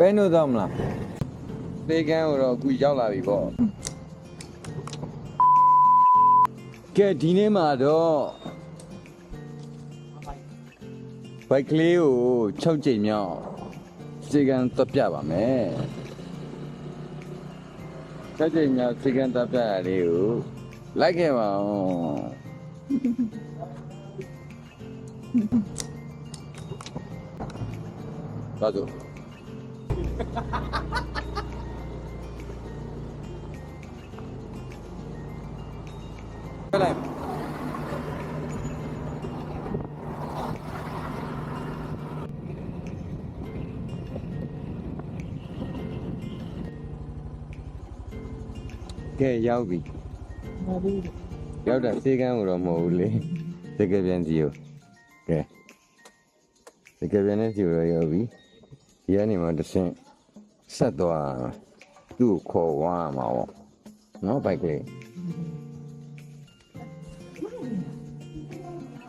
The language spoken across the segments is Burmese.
ပဲနို့တော့မလားသေကန်းကိုတော့အခုရောက်လာပြီပေါ့ကဲဒီနေ့မှာတော့ဘိုက်ကလေးကို6ကြိမ်မြောက်သေကန်းတက်ပြပါမယ်6ကြိမ်မြောက်သေကန်းတက်ပြရလေးကိုလိုက်ခဲ့ပါဦးဘာလို့လိုက်ကဲရောက်ပြီရောက်တာစေကန်းကိုတော့မဟုတ်ဘူးလေစကပြန်စီကိုကဲစကပြန်နဲ့စီကိုရောက်ပြီဒီကနေမှတစ်ဆင့်ဆက်သွားသူ့ကိုခေါ်ဝါမှာပေါ့နော်ဘိုက်ကလေး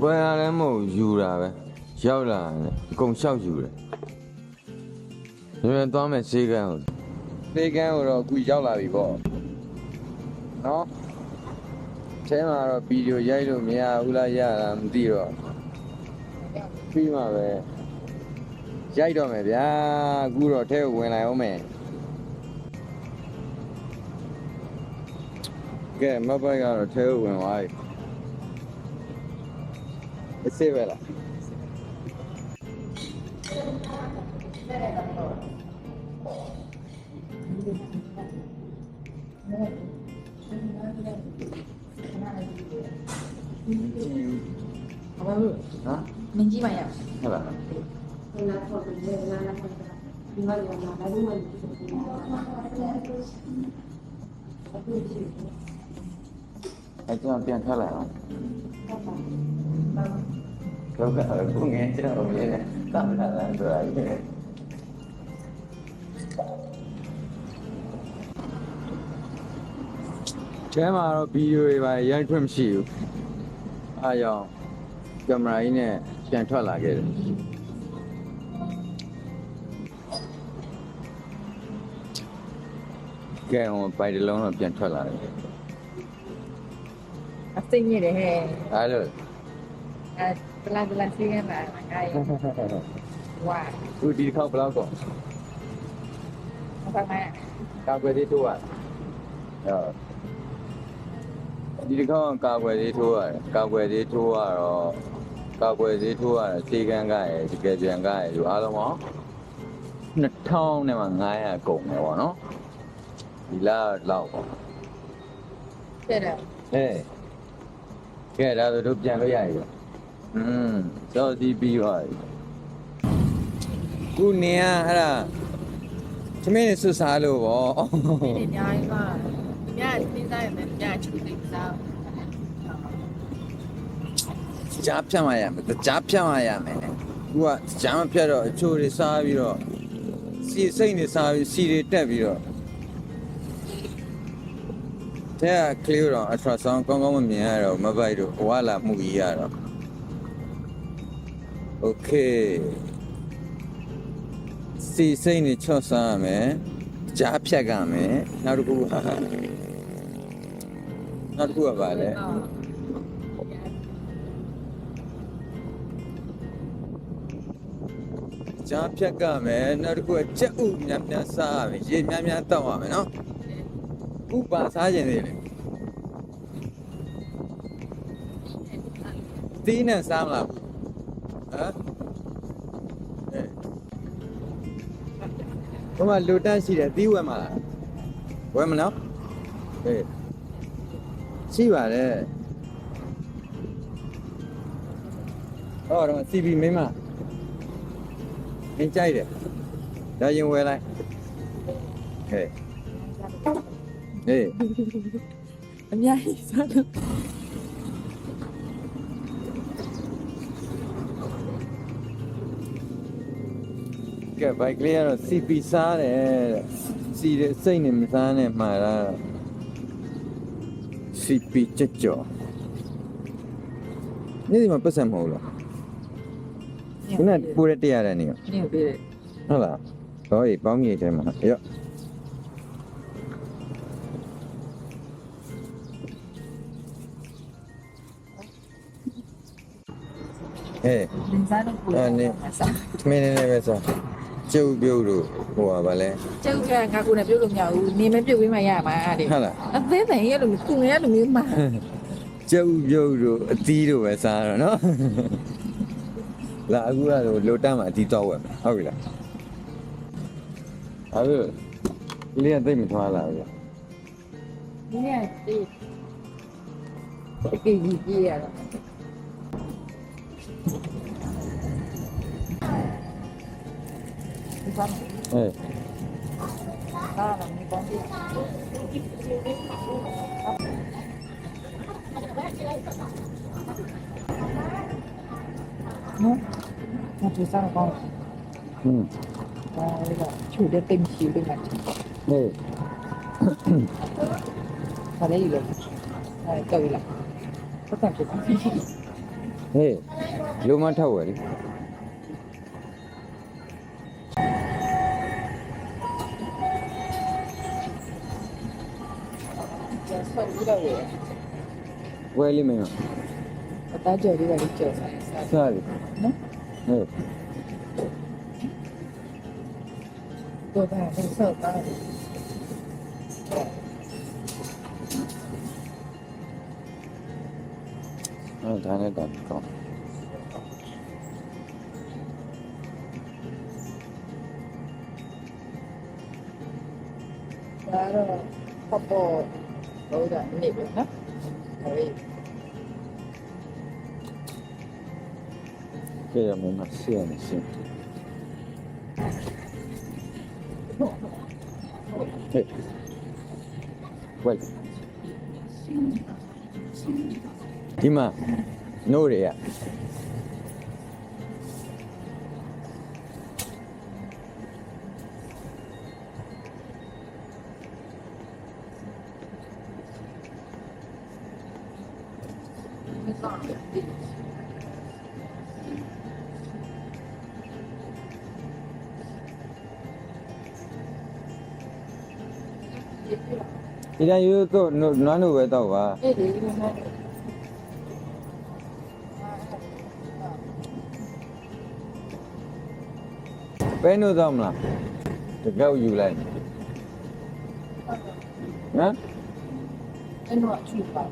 ဝယ်ရတယ်မဟုတ်ယူတာပဲရောက်လာတယ်အကုန်လျှောက်ယူတယ်ညနေသွားမယ်စေကန်းကိုစေကန်းကိုတော့အခုရောက်လာပြီပေါ့နော်ထဲမှာတော့ဗီဒီယိုရိုက်လို့မရဘူးလားရတာမသိတော့ပြီးမှပဲရိုက်တော့မယ်ဗျာအခုတော့ထဲကိုဝင်လာအောင်မယ်ကဲမပိုက်ကတော့ထဲကိုဝင်သွားပြီအစ်စေးပဲလားဘာလို့ဟာမင်းကြီးမရဟုတ်လားနာထောက်တယ်နာထောက်တယ်ဒီမှာရောနာဘာလို့မလဲအဲ့ကြောင့်ပြန်ထွက်လာအောင်တော့ကတော့ငယ်ကြောင်ရင်းတမ်းလာတယ်ဆိုရတယ်ကျမ်းမှာတော့ဗီဒီယိုတွေပါရိုက်ခွင့်မရှိဘူးအားကြောင့်ကင်မရာကြီးနဲ့ပြန်ထွက်လာခဲ့တယ်ကဲဟိုပိုက်တလုံးတော့ပြန်ထွက်လာတယ်အသိညစ်တယ်ဟဲ့အဲ့လိုပလာစီကမှာငါရဝါဦးဒီခေါက်ဘလောက်ကောဘာမှကာကွယ်သေးထိုးရဒီခေါက်ကာကွယ်သေးထိုးရတယ်ကာကွယ်သေးထိုးရတော့ကာကွယ်သေးထိုးရတယ်စေကန်းကရယ်ဒီကယ်ပြန်ကရယ်ဒီအားလုံးပေါင်း2000နဲ့မှ900ကုန်တယ်ပေါ့နော်ဒီလောက်ပေါ့တဲ့တယ်ကဲဒါဆိုတို့ပြန်လို့ရပြီစောစီးပြီးသွားပြီခုနေရအဲ့ဒါသမင်းနဲ့ဆွစားလို့ပေါ့ဒီအများကြီးပါညစဉ်းစားရမယ်ညချူနေစားကြားဖြတ်မှရမယ်ကြားဖြတ်မှရမယ်ခုကကြားမဖြတ်တော့အချိုတွေစားပြီးတော့စီစိတ်တွေစားပြီးစီတွေတက်ပြီးတော့တဲ့ကလေးတော့ ultrasound ကောင်းကောင်းမမြင်ရတော့မပိုက်တော့ဝါလာမှုကြီးရတော့ okay စီစိတ်နဲ့ချော့စားရမယ်ကြားဖြတ်ကမယ်နောက်တစ်ခုကပါလေကြားဖြတ်ကမယ်နောက်တစ်ခုကကြက်ဥများများစားရမယ်ရေများများတောက်ရမယ်နော်ဥပါစားခြင်းတွေလေသီးနဲ့စားမလားဟမ်ဘုမလူတက်ရှိတယ်သီးဝယ်မလားဝယ်မနော်ရှိပါတယ်ဟောတော့ CB မင်းမမင်းကြိုက်တယ်ဒါရင်ဝယ်လိုက်ဟဲ့အများကြီးစားလို့ကဲဘိုက်ကလေးကတော့ CP စားတယ်စီတဲ့စိတ်နဲ့မစားနဲ့မှာလား CP ကြက်ကြော်နေ့ဒီမှာပတ်စံမဟုတ်လားခုနကပိုးရတဲ့ရတယ်နေနေပေးတယ်ဟုတ်လား所以包米的嘛，哟。哎， လင်းစားတော့ကိုယ်နဲ့စား 没那那个啥，就比如我吧嘞， ကျုပ်ကငါကိုယ်နဲ့ပြုတ်လို့မရဘူးနေမပြုတ်ပေးမှရမှာတဲ့ 好了， အသေးစိမ်ရလို့ကိုယ်ရလို့မျိုးမှာ 就比如低了为啥了喏？那我那老大嘛低到位，好不啦？好不？你也对没错啦， ဒီနေ့ဒီကေကြီးကြီးရတော့ ဒီပါ 哎， ဒါကလည်းကောင်းပြီနော်မတူစားတော့ 嗯， ဒါကချူတဲ့တင်ရှိတယ်မှာ 哎， ဒါလေးလေအဲတော့လာပတ်သက်တယ် 哎，流氓套我的， ဆောက်ပြီးတော့ရ 歪里没有？ အသားကြော်လေးကလေးကြော်စားစား 啥的？ နော် 哎， တော့ဒါနဲ့ဆောက်တာ 他那个高。 ဒါတော့ပေါ့ပေါ့လို့ဒါနေပြီနော်ဟုတ်ပြီ 这个没嘛线的线。嘿，喂，ဒီမှာနိုးရရ ဒီတိုင်းရိုးတော့နွမ်းလို့ပဲတော့ပါ အဲ့ဒီမှာ ပဲနိုးတော့မလားတကောက်ယူလိုက်ဟမ် အဲ့တော့ချူပါ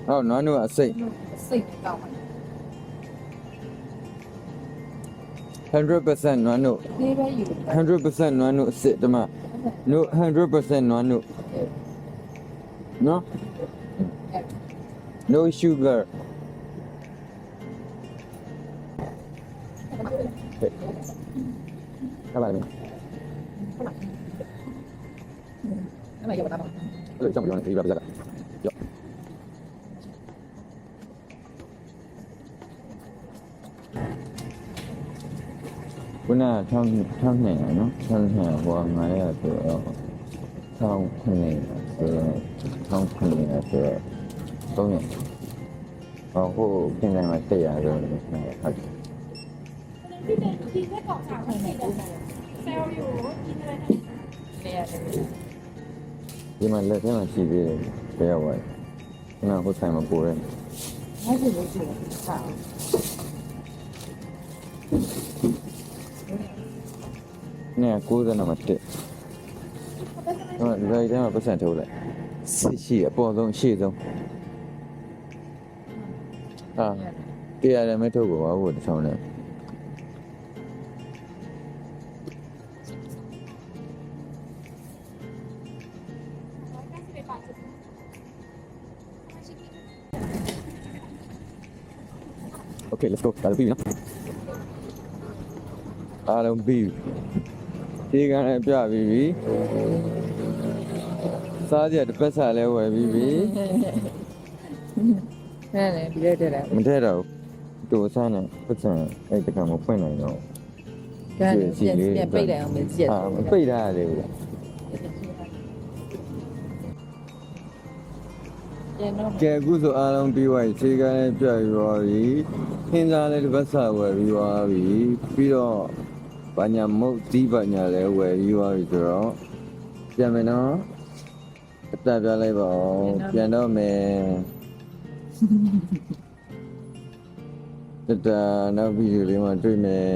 ဟောနွမ်းတို့အစိတ် စိတ်ကောင်းပါ 100% နွမ်းတို့ ဒီပဲယူ 100% နွမ်းတို့အစစ်တမနို့100% နွမ်းတို့နော် no sugar ဟဲ့လာပါမယ် အဲ့မှာရောက်တာပါ အဲ့ကြောင့်ပြောနေဒီပါပြကြတာရောခုနထောင်းနေနော်ထောင်းနေဟို900ဆိုတော့ထောင်းနေဆိုတော့ထောင်းနေဆိုတော့300ဟောဟိုပြင်တိုင်းမှာတက်ရတော့ဟုတ်တယ် ဒီမှာလက်ထဲမှာရှိသေးတယ်ဘယ်ရောက်သွားလဲခုနဟိုဆိုင်မှာပို့ရဲ အဲ့ဒီလိုရှိတာစာ နဲ့90နာမှာတက်ဟိုလွယ်ထဲမှာပတ်စံထုတ်လိုက်စစ်ရှိအပေါ်ဆုံးရှေ့ဆုံးဟာတရားလည်းမထုတ်ဘူးဘာလို့တစ်ချောင်းလဲโอเค let's go ဒါပြီးပြီနော်အားလုံးပြီးဒီကနေ့ပြပြီးပြီစားကြတစ်ပတ်စားလဲဝယ်ပြီးပြီ အဲ့လေဒီရက်တက်တာ မထဲတော့တူဆန်းနဲ့ပတ်စံအဲ့တကံမဖွင့်နိုင်တော့ ကဲပြန်ပိတ်တယ်အောင်မကြည့် အာမပိတ်ထားရတယ်ဗျာ ကျန်တော့ ကဲအခုဆိုအားလုံးပြီးသွားပြီခြေကလည်းပြတ်ပြီးသွားပြီခင်းစားလည်းတစ်ပတ်စားဝယ်ပြီးသွားပြီပြီးတော့ ဘာညာမုတ်သီးဘာညာလဲဝယ်ပြီးသွားပြီဆိုတော့ပြန်မယ်နော်အတက်ပြလိုက်ပါဦးပြန်တော့မယ်တတနောက်ဗီဒီယိုလေးမှာတွေ့မယ်